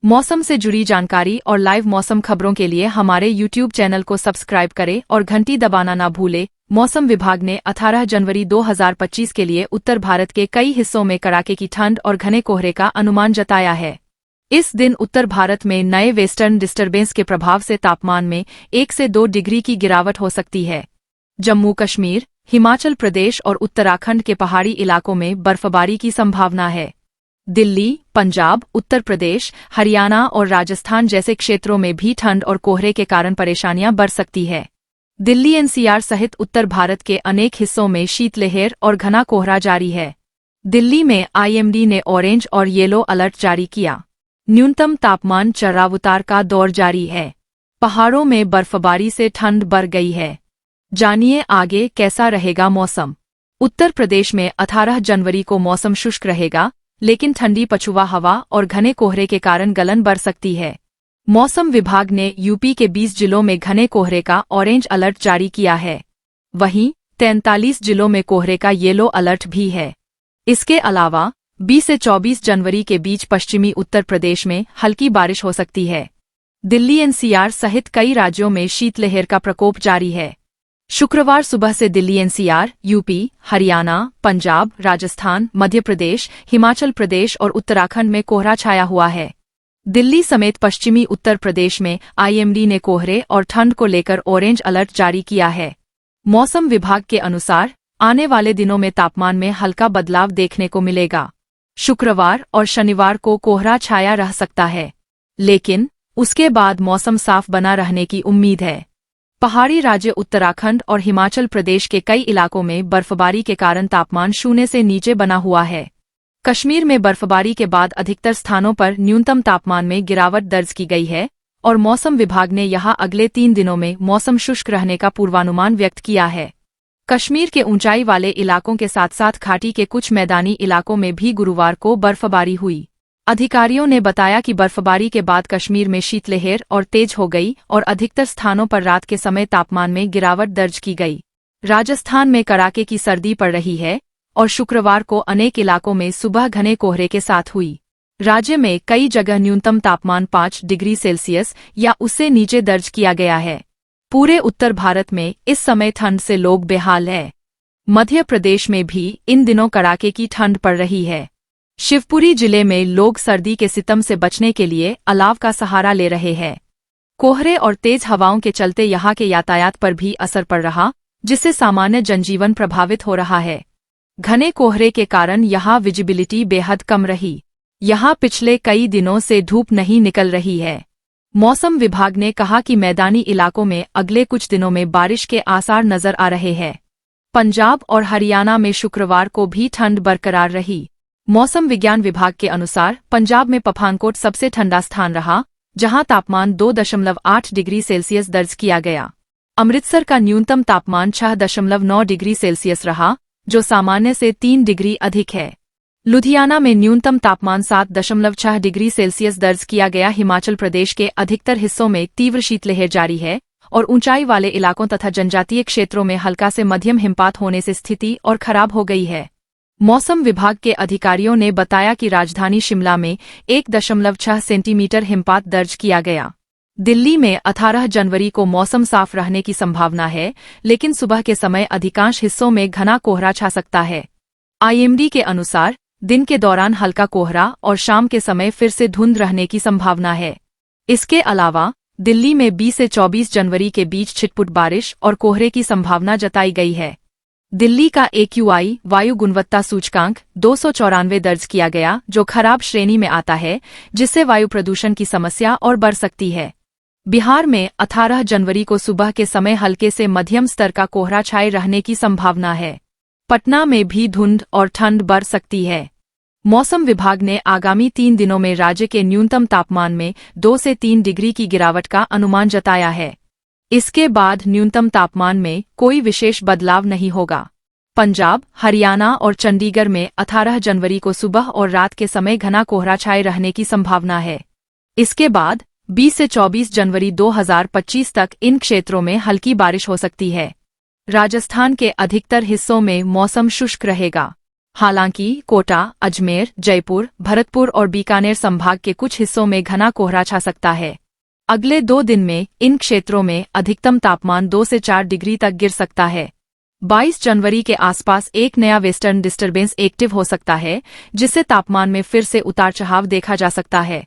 मौसम से जुड़ी जानकारी और लाइव मौसम खबरों के लिए हमारे YouTube चैनल को सब्सक्राइब करें और घंटी दबाना ना भूलें। मौसम विभाग ने 18 जनवरी 2025 के लिए उत्तर भारत के कई हिस्सों में कड़ाके की ठंड और घने कोहरे का अनुमान जताया है। इस दिन उत्तर भारत में नए वेस्टर्न डिस्टर्बेंस के प्रभाव से तापमान में 1 से 2 डिग्री की गिरावट हो सकती है। जम्मू कश्मीर, हिमाचल प्रदेश और उत्तराखंड के पहाड़ी इलाकों में बर्फबारी की संभावना है। दिल्ली, पंजाब, उत्तर प्रदेश, हरियाणा और राजस्थान जैसे क्षेत्रों में भी ठंड और कोहरे के कारण परेशानियां बढ़ सकती है। दिल्ली एनसीआर सहित उत्तर भारत के अनेक हिस्सों में शीतलहर और घना कोहरा जारी है। दिल्ली में आईएमडी ने ऑरेंज और येलो अलर्ट जारी किया। न्यूनतम तापमान चढ़ाव-उतार का दौर जारी है। पहाड़ों में बर्फबारी से ठंड बढ़ गई है। जानिए आगे कैसा रहेगा मौसम। उत्तर प्रदेश में 18 जनवरी को मौसम शुष्क रहेगा, लेकिन ठंडी पछुआ हवा और घने कोहरे के कारण गलन बढ़ सकती है। मौसम विभाग ने यूपी के 20 जिलों में घने कोहरे का ऑरेंज अलर्ट जारी किया है। वहीं 43 जिलों में कोहरे का येलो अलर्ट भी है। इसके अलावा 20 से 24 जनवरी के बीच पश्चिमी उत्तर प्रदेश में हल्की बारिश हो सकती है। दिल्ली एनसीआर सहित कई राज्यों में शीतलहर का प्रकोप जारी है। शुक्रवार सुबह से दिल्ली एनसीआर, यूपी, हरियाणा, पंजाब, राजस्थान, मध्य प्रदेश, हिमाचल प्रदेश और उत्तराखंड में कोहरा छाया हुआ है। दिल्ली समेत पश्चिमी उत्तर प्रदेश में आईएमडी ने कोहरे और ठंड को लेकर ऑरेंज अलर्ट जारी किया है। मौसम विभाग के अनुसार आने वाले दिनों में तापमान में हल्का बदलाव देखने को मिलेगा। शुक्रवार और शनिवार को कोहरा छाया रह सकता है, लेकिन उसके बाद मौसम साफ बना रहने की उम्मीद है। पहाड़ी राज्य उत्तराखंड और हिमाचल प्रदेश के कई इलाकों में बर्फबारी के कारण तापमान 0 से नीचे बना हुआ है। कश्मीर में बर्फबारी के बाद अधिकतर स्थानों पर न्यूनतम तापमान में गिरावट दर्ज की गई है और मौसम विभाग ने यहां अगले 3 दिनों में मौसम शुष्क रहने का पूर्वानुमान व्यक्त किया है। कश्मीर के ऊंचाई वाले इलाकों के साथ साथ घाटी के कुछ मैदानी इलाकों में भी गुरुवार को बर्फबारी हुई। अधिकारियों ने बताया कि बर्फबारी के बाद कश्मीर में शीतलहर और तेज हो गई और अधिकतर स्थानों पर रात के समय तापमान में गिरावट दर्ज की गई। राजस्थान में कड़ाके की सर्दी पड़ रही है और शुक्रवार को अनेक इलाकों में सुबह घने कोहरे के साथ हुई। राज्य में कई जगह न्यूनतम तापमान 5 डिग्री सेल्सियस या उससे नीचे दर्ज किया गया है। पूरे उत्तर भारत में इस समय ठंड से लोग बेहाल हैं। मध्य प्रदेश में भी इन दिनों कड़ाके की ठंड पड़ रही है। शिवपुरी जिले में लोग सर्दी के सितम से बचने के लिए अलाव का सहारा ले रहे हैं। कोहरे और तेज हवाओं के चलते यहां के यातायात पर भी असर पड़ रहा, जिससे सामान्य जनजीवन प्रभावित हो रहा है। घने कोहरे के कारण यहां विजिबिलिटी बेहद कम रही। यहां पिछले कई दिनों से धूप नहीं निकल रही है। मौसम विभाग ने कहा कि मैदानी इलाकों में अगले कुछ दिनों में बारिश के आसार नजर आ रहे हैं। पंजाब और हरियाणा में शुक्रवार को भी ठंड बरकरार रही। मौसम विज्ञान विभाग के अनुसार पंजाब में पठानकोट सबसे ठंडा स्थान रहा, जहां तापमान 2.8 डिग्री सेल्सियस दर्ज किया गया। अमृतसर का न्यूनतम तापमान 6.9 डिग्री सेल्सियस रहा, जो सामान्य से 3 डिग्री अधिक है। लुधियाना में न्यूनतम तापमान 7.6 डिग्री सेल्सियस दर्ज किया गया। हिमाचल प्रदेश के अधिकतर हिस्सों में तीव्र शीतलहर जारी है और ऊंचाई वाले इलाकों तथा जनजातीय क्षेत्रों में हल्का से मध्यम हिमपात होने से स्थिति और खराब हो गई है। मौसम विभाग के अधिकारियों ने बताया कि राजधानी शिमला में 1.6 सेंटीमीटर हिमपात दर्ज किया गया। दिल्ली में 18 जनवरी को मौसम साफ रहने की संभावना है, लेकिन सुबह के समय अधिकांश हिस्सों में घना कोहरा छा सकता है। आईएमडी के अनुसार दिन के दौरान हल्का कोहरा और शाम के समय फिर से धुंध रहने की संभावना है। इसके अलावा दिल्ली में 20 से 24 जनवरी के बीच छिटपुट बारिश और कोहरे की संभावना जताई गई है। दिल्ली का AQI वायु गुणवत्ता सूचकांक 294 दर्ज किया गया, जो खराब श्रेणी में आता है, जिससे वायु प्रदूषण की समस्या और बढ़ सकती है। बिहार में 18 जनवरी को सुबह के समय हल्के से मध्यम स्तर का कोहरा छाए रहने की संभावना है। पटना में भी धुंध और ठंड बढ़ सकती है। मौसम विभाग ने आगामी 3 दिनों में राज्य के न्यूनतम तापमान में 2 से 3 डिग्री की गिरावट का अनुमान जताया है। इसके बाद न्यूनतम तापमान में कोई विशेष बदलाव नहीं होगा। पंजाब, हरियाणा और चंडीगढ़ में 18 जनवरी को सुबह और रात के समय घना कोहरा छाए रहने की संभावना है। इसके बाद 20 से 24 जनवरी 2025 तक इन क्षेत्रों में हल्की बारिश हो सकती है। राजस्थान के अधिकतर हिस्सों में मौसम शुष्क रहेगा। हालांकि कोटा, अजमेर, जयपुर, भरतपुर और बीकानेर संभाग के कुछ हिस्सों में घना कोहरा छा सकता है। अगले 2 दिन में इन क्षेत्रों में अधिकतम तापमान 2 से 4 डिग्री तक गिर सकता है। 22 जनवरी के आसपास एक नया वेस्टर्न डिस्टर्बेंस एक्टिव हो सकता है, जिससे तापमान में फिर से उतार चढ़ाव देखा जा सकता है।